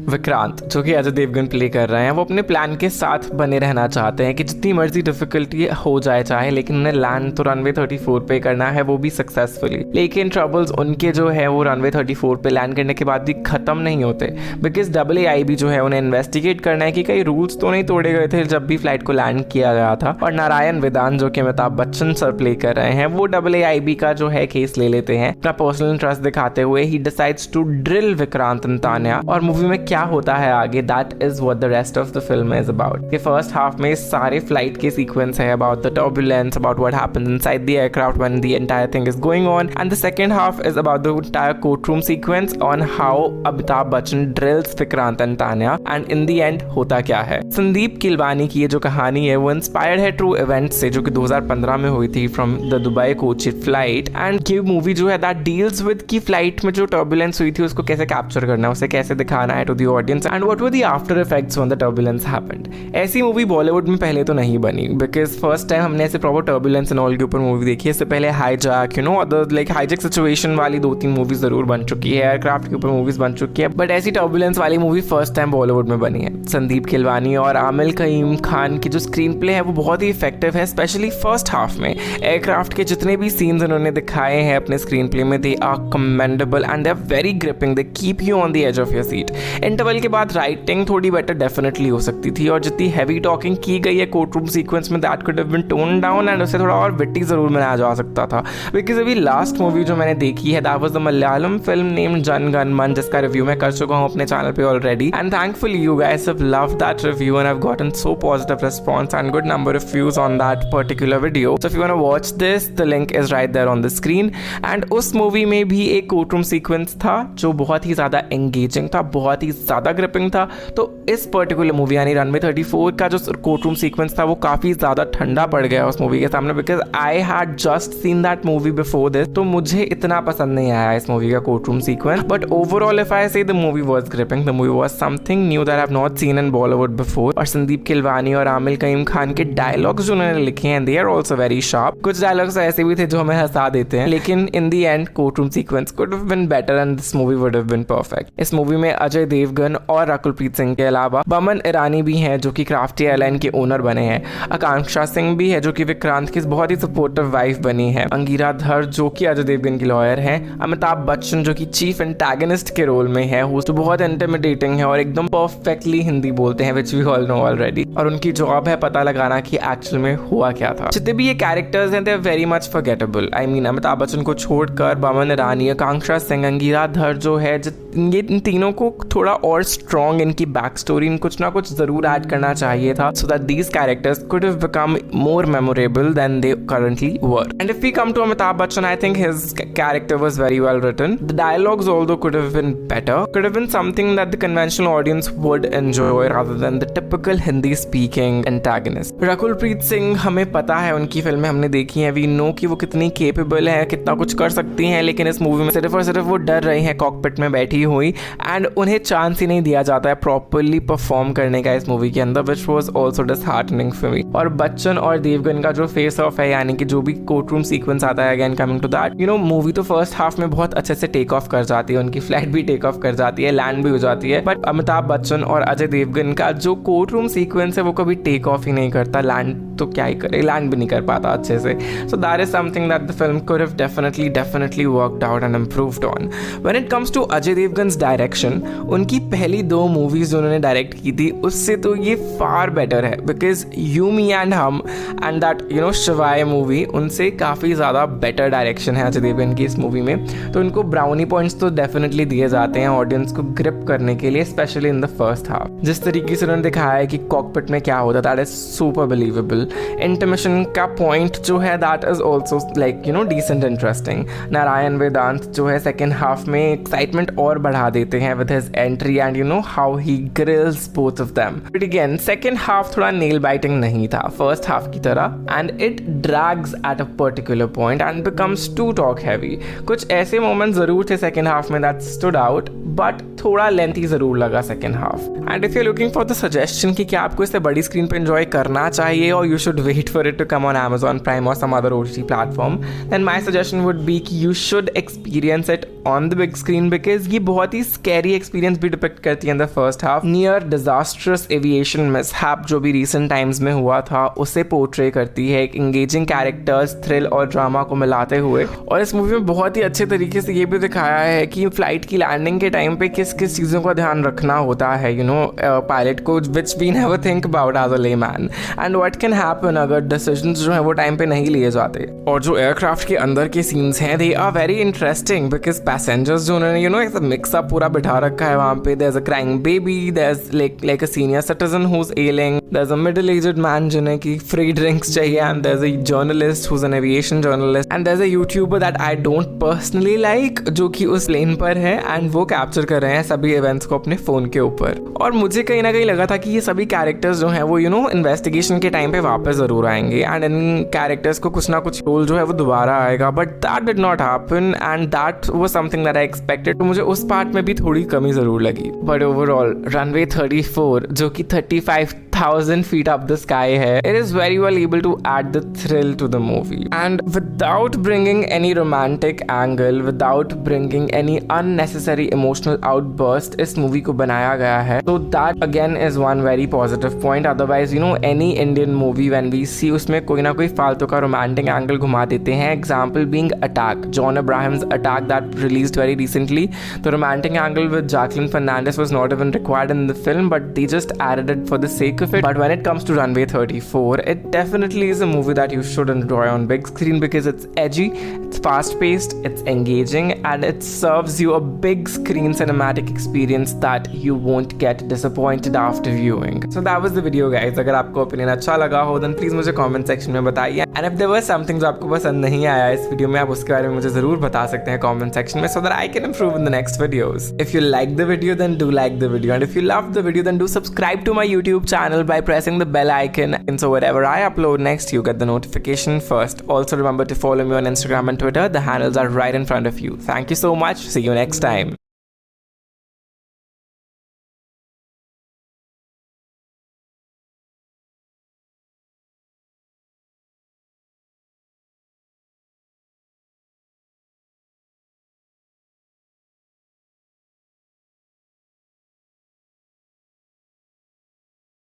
विक्रांत जो कि अजय देवगन प्ले कर रहे हैं, वो अपने प्लान के साथ बने रहना चाहते हैं कि जितनी मर्जी डिफिकल्टी हो जाए चाहे, लेकिन उन्हें लैंड तो रनवे 34 पे करना है, वो भी सक्सेसफुली। लेकिन ट्रबल्स उनके जो है वो रनवे 34 पे लैंड करने के बाद भी खत्म नहीं होते, बिकॉज AAIB जो है उन्हें इन्वेस्टिगेट करना है कि कई रूल्स तो नहीं तोड़े गए थे जब भी फ्लाइट को लैंड किया गया था। और नारायण वेदांत जो कि अमिताभ बच्चन सर प्ले कर रहे हैं, वो AAIB का जो है केस ले लेते हैं। अपना पर्सनल इंटरेस्ट दिखाते हुए ही decides to drill Vikrant and Tanya. और मूवी में क्या होता है आगे, that is what the rest of the film is about. ये फर्स्ट हाफ में सारे फ्लाइट के सीक्वेंस है about the turbulence, about what happens inside the aircraft when the entire thing is going on, and the second half is about the entire courtroom sequence on how Amitabh Bachchan drills Vikrant and Tanya, and in the and होता क्या है। संदीप किलवानी की ये जो कहानी है वो inspired है ट्रू इवेंट से, जो कि 2015 में हुई थी from the Dubai Kochi flight. And ये मूवी जो है दैट डील्स विद की फ्लाइट में जो टर्बुलेंस हुई थी उसको कैसे कैप्चर करना है, उसे कैसे दिखाना है to the audience, and what were the after effects when the turbulence happened. ऐसी मूवी बॉलीवुड में पहले तो नहीं बनी, बिकॉज फर्स्ट टाइम हमने ऐसे प्रॉपर टर्बुलेंस एंड ऑल के ऊपर मूवी देखी है। इससे पहले hijack, you know, other like hijack situation वाली 2-3 मूवीज जरूर बन चुकी है, एयरक्राफ्ट के ऊपर मूवीज बन चुकी है, बट ऐसी टर्बुलेंस वाली मूवी फर्स्ट टाइम बॉलीवुड में बनी है। संदीप किलवानी और आमिर कईम खान की जो स्क्रीन प्ले है वो बहुत ही इफेक्टिव है, स्पेशली फर्स्ट हाफ में। एयरक्राफ्ट के जितने भी सीन्स उन्होंने दिखाए हैं अपने स्क्रीन प्ले में, they are commendable and they are very gripping, they keep you on the edge of your seat. Interval के बाद राइटिंग थोड़ी बेटर डेफिनेटली हो सकती थी, और जितनी हैवी टॉकिंग की गई है कोर्टरूम सीक्वेंस में, that could have been tone down and उसे थोड़ा और विट्टी जरूर बनाया जा सकता था। बिकॉज अभी लास्ट मूवी जो मैंने देखी है that was the Malayalam film named Jana Gana मन, जिसका रिव्यू मैं कर चुका हूँ अपने चैनल पे already, and thankfully you guys have loved that review and I have gotten so positive response and good number of views on that particular video. So if you want to watch this, the link is right there on the screen. And उस movie में भी एक courtroom sequence था जो बहुत ही ज्यादा engaging था, बहुत ही ज्यादा ग्रिपिंग था। तो इस पर्टिकुलर मूवी यानी रनवे 34 का जो कोर्टरूम सीक्वेंस था वो काफी ज्यादा ठंडा पड़ गया उस मूवी के सामने, because I had just seen that movie before this, तो मुझे इतना पसंद नहीं आया इस मूवी का courtroom sequence. But overall if I say the movie was gripping, the movie was something new that I have not seen in Bollywood before. और संदीप किलवानी और आमिर कईम खान के डायलॉग्स जो उन्होंने लिखे हैं, they are also very sharp. कुछ डायलॉग्स ऐसे भी थे जो हमें हंसा देते हैं, लेकिन in the end courtroom sequence could have been better and this movie would have been perfect. इस मूवी में अजय देवगन और रकुलप्रीत सिंह के अलावा बमन ईरानी भी हैं जो कि क्राफ्टी एयरलाइन के ओनर बने हैं, आकांक्षा सिंह भी है जो कि विक्रांत की बहुत ही सपोर्टिव वाइफ बनी है, अंगीरा धर जो कि अजय देवगन की लॉयर है, अमिताभ बच्चन जो कि चीफ एंटागनिस्ट के रोल में है, जो बहुत इंटिमिडेटिंग है और एकदम परफेक्टली हिंदी बोलते हैं, which we all know already. और उनकी जॉब है पता लगाना कि एक्चुअल में हुआ क्या था। जितने भी ये कैरेक्टर्स हैं they are very much forgettable. I mean Amitabh Bachchan को छोड़कर बमन ईरानी, आकांक्षा सिंह, अंगीरा धर जो है, ये इन तीनों को थोड़ा और स्ट्रॉन्ग इनकी बैक स्टोरी कुछ ना कुछ जरूर ऐड करना चाहिए था, so that these characters could have become more memorable than they currently were. And if we come to Amitabh Bachchan, I think his character was very well written. The dialogues although could have been better, could have been something that the conventional audience would enjoy rather than the typical Hindi speaking antagonist. Rakulpreet Singh, हमें पता है उनकी फिल्में हमने देखी हैं, we know कि वो कितनी capable है, कितना कुछ कर सकती हैं, लेकिन इस मूवी में सिर्फ और सिर्फ वो डर रही हैं कॉकपिट में बैठी हुई, एंड उन्हें चांस ही नहीं दिया जाता है प्रॉपरली परफॉर्म करने का इस मूवी के अंदर, which was also disheartening for me. और बच्चन और देवगन का जो फेस ऑफ है, यानी कि जो भी कोर्टरूम सीक्वेंस आता है, again coming to that, you know, movie तो फर्स्ट हाफ में बहुत अच्छे से टेक ऑफ कर जाती है, उनकी फ्लाइट भी टेक ऑफ कर जाती है, लैंड भी हो जाती है, बट अमिताभ बच्चन और अजय देवगन का जो कोर्टरूम सीक्वेंस है वो कभी टेक ऑफ ही नहीं करता, लैंड तो क्या ही करे, लैंड भी नहीं कर पाता अच्छे से। So that is something that the film could have definitely worked out and improved on. When it comes to Ajay Devgn's direction, उनकी पहली 2 मूवीज जो उन्होंने डायरेक्ट की थी उससे तो ये फार बेटर है, बिकॉज यू मी एंड हम एंड दैट, यू नो, शिवाय मूवी, उनसे काफ़ी ज़्यादा बेटर डायरेक्शन है अजय देवगन की इस मूवी में। तो इनको ब्राउनी पॉइंट्स तो डेफिनेटली दिए जाते हैं ऑडियंस को ग्रिप करने के लिए, specially in the first half. जिस तरीके से उन्होंने दिखाया है कि कॉकपिट में क्या होता है, that is super believable. Intermission का पॉइंट जो है that is also like, you know, decent interesting. Narayan Vedant जो है सेकेंड हाफ में एक्साइटमेंट और बढ़ा देते हैं with his entry and you know how he grills both of them. But again second half थोड़ा नेल बाइटिंग नहीं था फर्स्ट हाफ की तरह, and it drags at a particular point and becomes too talk heavy. कुछ ऐसे moment जरूर थे second half में दैट स्टूड आउट, बट थोड़ा लेंथी जरूर लगा second half. And if you looking for the suggestion कि क्या आपको इसे बड़ी स्क्रीन पे एंजॉय करना चाहिए और you you should wait for it to come on Amazon Prime or some other OTT platform, then my suggestion would be कि you should experience it on the big screen because ये बहुत ही scary experience भी depict करती है in the first half. Near disastrous aviation mishap जो भी recent times में हुआ था उसे पोर्ट्रे करती है एक engaging characters, thrill और ड्रामा को मिलाते हुए. और इस मूवी में बहुत ही अच्छे तरीके से ये भी दिखाया है कि फ्लाइट की लैंडिंग के टाइम पे किस किस चीज़ों का ध्यान रखना होता है पायलट को, which we never think about as a layman, and what can happen अगर डिसीजंस जो है वो टाइम पे नहीं लिए जाते. और जो एयरक्राफ्ट के अंदर के सीन्स हैं they are very interesting because passengers जो उन्होंने एक मिक्सअप पूरा बिठा रखा है वहाँ पे. There is a crying baby, there is like a senior citizen who is ailing, there is a middle aged man जिन्हें की फ्री ड्रिंक्स चाहिए, and there is a journalist who is an aviation journalist, and there is a YouTuber that I don't personally like जो कि उस plane पर है and वो capture कर रहे हैं सभी इवेंट्स को अपने फोन के ऊपर. और मुझे कहीं ना कहीं लगा था कि ये सभी कैरेक्टर्स जो हैं वो इन्वेस्टिगेशन के टाइम पे वापस जरूर आएंगे एंड इन कैरेक्टर्स को कुछ ना कुछ रोल जो है वो दोबारा आएगा, but that did not happen and that was something that I expected. तो मुझे उस पार्ट में भी थोड़ी कमी जरूर लगी. बट ओवरऑल रनवे 34 जो कि 35,000 feet up the sky है, it is very well able to add the thrill to the movie, and without bringing any romantic angle, without bringing any unnecessary emotional outburst इस movie को बनाया गया है. So that again is one very positive point. Otherwise any Indian movie when we see उसमें कोई ना कोई फालतू का romantic angle घुमा देते हैं. Example being Attack, John Abraham's Attack that released very recently. The romantic angle with Jacqueline Fernandez was not even required in the film, but they just added it for the sake of it. But when it comes to Runway 34, it definitely is a movie that you should enjoy on big screen because it's edgy, it's fast paced, it's engaging, and it serves you a big screen cinematic experience that you won't get disappointed after viewing. So that was the video guys. अगर आपको opinion अच्छा लगा हो then please मुझे comment section में बताइए, and if there was something जो आपको पसंद नहीं आया इस वीडियो में आप उसके बारे में मुझे जरूर बता सकते हैं comment section में so that I can improve in the next videos. If you like the video then do like the video, and if you love the video then do subscribe to my YouTube channel by pressing the bell icon, and so whatever I upload next you get the notification first. Also remember to follow me on Instagram and Twitter. The handles are right in front of you. Thank you so much. See you next time.